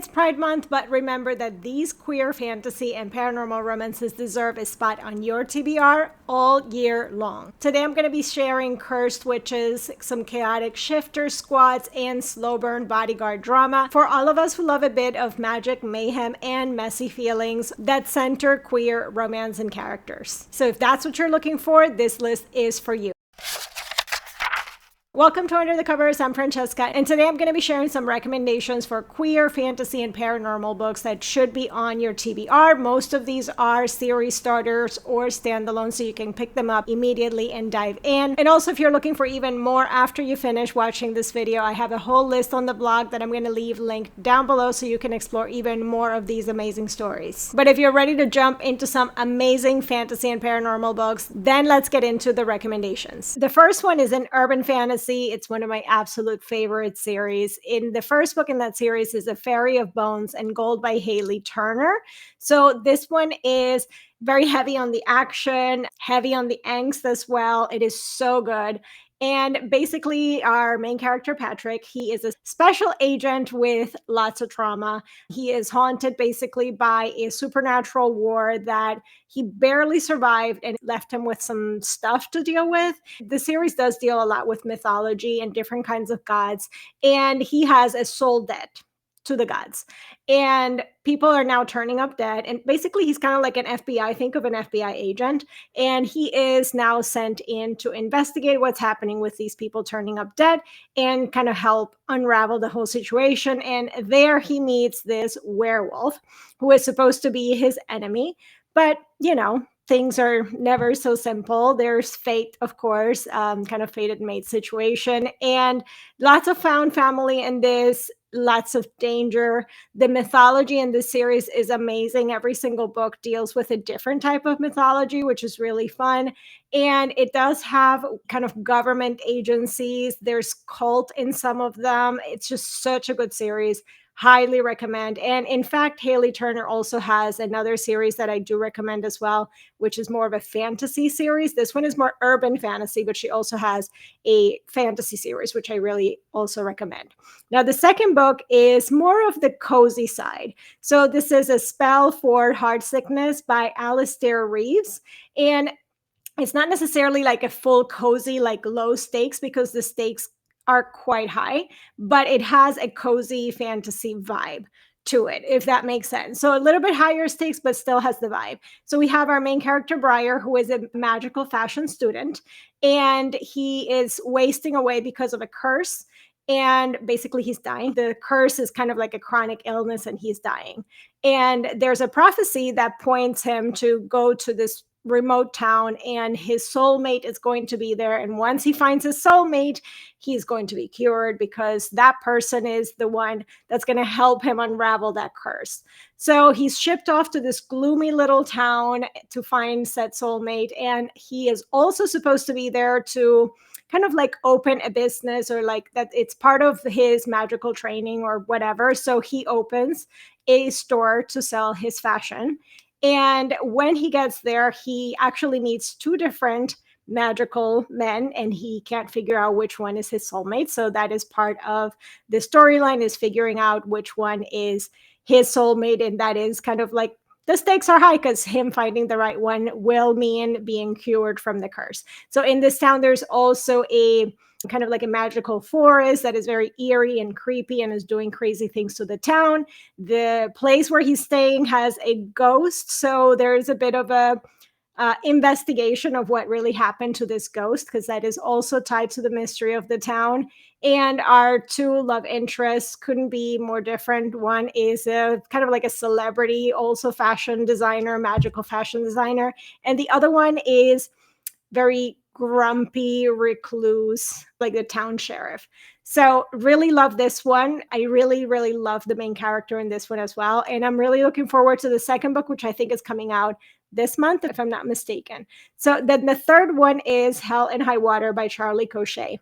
it's Pride Month, but remember that these queer fantasy and paranormal romances deserve a spot on your TBR all year long. Today I'm going to be sharing Cursed Witches, some chaotic shifter squads, and slow burn bodyguard drama for all of us who love a bit of magic, mayhem, and messy feelings that center queer romance and characters. So if that's what you're looking for, this list is for you. Welcome to Under the Covers. I'm Francesca, and today I'm going to be sharing some recommendations for queer, fantasy, and paranormal books that should be on your TBR. Most of these are series starters or standalone, so you can pick them up immediately and dive in. And also, if you're looking for even more after you finish watching this video, I have a whole list on the blog that I'm going to leave linked down below so you can explore even more of these amazing stories. But if you're ready to jump into some amazing fantasy and paranormal books, then let's get into the recommendations. The first one is an urban fantasy. It's one of my absolute favorite series. In the first book in that series is A Ferry of Bones and Gold by Haley Turner. So this one is very heavy on the action, heavy on the angst as well. It is so good. And basically, our main character, Patrick, he is a special agent with lots of trauma. He is haunted basically by a supernatural war that he barely survived and left him with some stuff to deal with. The series does deal a lot with mythology and different kinds of gods, and he has a soul debt to the gods. And people are now turning up dead. And basically, he's kind of like an FBI, think of an FBI agent. And he is now sent in to investigate what's happening with these people turning up dead and kind of help unravel the whole situation. And there he meets this werewolf who is supposed to be his enemy. But, you know, things are never so simple. There's fate, of course, kind of fated mate situation, and lots of found family in this, lots of danger. The mythology in this series is amazing. Every single book deals with a different type of mythology, which is really fun. And it does have kind of government agencies. There's cult in some of them. It's just such a good series. Highly recommend. And in fact, Haley Turner also has another series that I do recommend as well, which is more of a fantasy series. This one is more urban fantasy, but she also has a fantasy series, which I really also recommend. Now, the second book is more of the cozy side. So this is A Spell for Heartsickness by Alistair Reeves. And it's not necessarily like a full cozy, like low stakes, because the stakes are quite high, but it has a cozy fantasy vibe to it, if that makes sense. So a little bit higher stakes, but still has the vibe. So we have our main character, Briar, who is a magical fashion student, and he is wasting away because of a curse. And basically he's dying. The curse is kind of like a chronic illness and he's dying. And there's a prophecy that points him to go to this remote town, and his soulmate is going to be there. And once he finds his soulmate, he's going to be cured, because that person is the one that's going to help him unravel that curse. So he's shipped off to this gloomy little town to find said soulmate. And he is also supposed to be there to kind of like open a business, or like that it's part of his magical training or whatever. So he opens a store to sell his fashion. And when he gets there, he actually meets two different magical men, and he can't figure out which one is his soulmate. So that is part of the storyline, is figuring out which one is his soulmate. And that is kind of like, the stakes are high because him finding the right one will mean being cured from the curse. So in this town, there's also a kind of like a magical forest that is very eerie and creepy and is doing crazy things to the town. The place where he's staying has a ghost, so there's a bit of a investigation of what really happened to this ghost, because that is also tied to the mystery of the town. And our two love interests couldn't be more different. One is a kind of like a celebrity, also fashion designer, magical fashion designer, and the other one is very grumpy recluse, like the town sheriff. So really love this one. I really, really love the main character in this one as well. And I'm really looking forward to the second book, which I think is coming out this month, if I'm not mistaken. So then the third one is Hell and High Water by Charlie Cochet.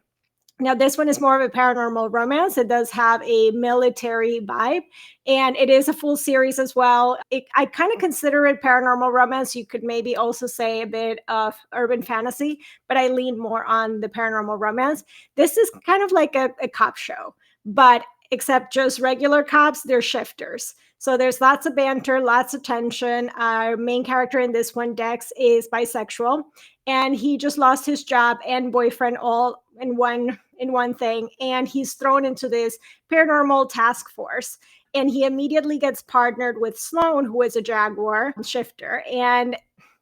Now, this one is more of a paranormal romance. It does have a military vibe, and it is a full series as well. I kind of consider it paranormal romance. You could maybe also say a bit of urban fantasy, but I lean more on the paranormal romance. This is kind of like a cop show, but except just regular cops, they're shifters. So there's lots of banter, lots of tension. Our main character in this one, Dex, is bisexual, and he just lost his job and boyfriend all in one thing, and he's thrown into this paranormal task force. And he immediately gets partnered with Sloan, who is a Jaguar shifter, and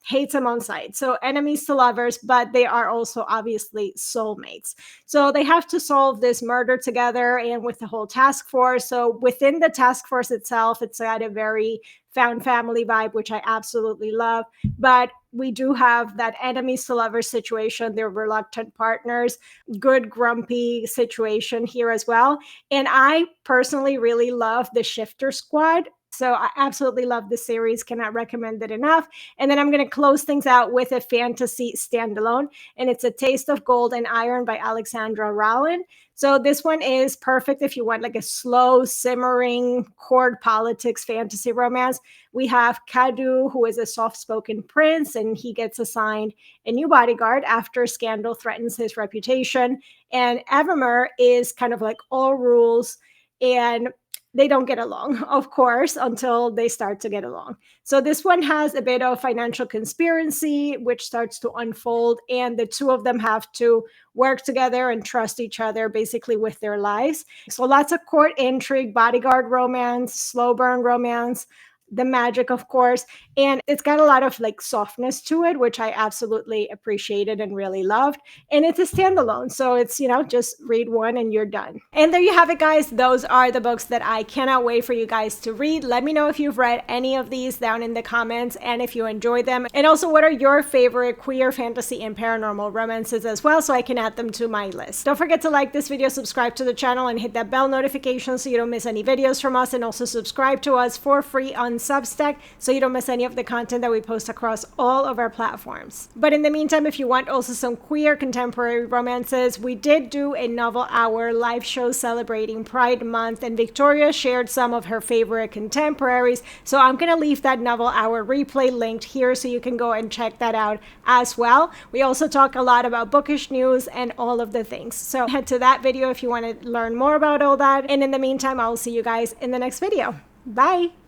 hates him on sight. So enemies to lovers, but they are also obviously soulmates. So they have to solve this murder together and with the whole task force. So within the task force itself, it's got a very found family vibe, which I absolutely love. But we do have that enemies to lovers situation. They're reluctant partners, good grumpy situation here as well. And I personally really love the Shifter Squad. So I absolutely love the series, cannot recommend it enough. And then I'm going to close things out with a fantasy standalone, and it's A Taste of Gold and Iron by Alexandra Rowland. So this one is perfect if you want like a slow, simmering court politics fantasy romance. We have Kadu, who is a soft-spoken prince, and he gets assigned a new bodyguard after a scandal threatens his reputation. And Evermer is kind of like all rules, and they don't get along, of course, until they start to get along. So this one has a bit of financial conspiracy, which starts to unfold, and the two of them have to work together and trust each other basically with their lives. So lots of court intrigue, bodyguard romance, slow burn romance, the magic, of course. And it's got a lot of like softness to it, which I absolutely appreciated and really loved. And it's a standalone. So it's, just read one and you're done. And there you have it, guys. Those are the books that I cannot wait for you guys to read. Let me know if you've read any of these down in the comments and if you enjoyed them. And also, what are your favorite queer, fantasy, and paranormal romances as well, so I can add them to my list. Don't forget to like this video, subscribe to the channel, and hit that bell notification so you don't miss any videos from us. And also subscribe to us for free on Substack so you don't miss any of the content that we post across all of our platforms. But in the meantime, if you want also some queer contemporary romances, we did do a novel hour live show celebrating Pride Month, and Victoria shared some of her favorite contemporaries. So I'm going to leave that novel hour replay linked here so you can go and check that out as well. We also talk a lot about bookish news and all of the things. So head to that video if you want to learn more about all that. And in the meantime, I'll see you guys in the next video. Bye!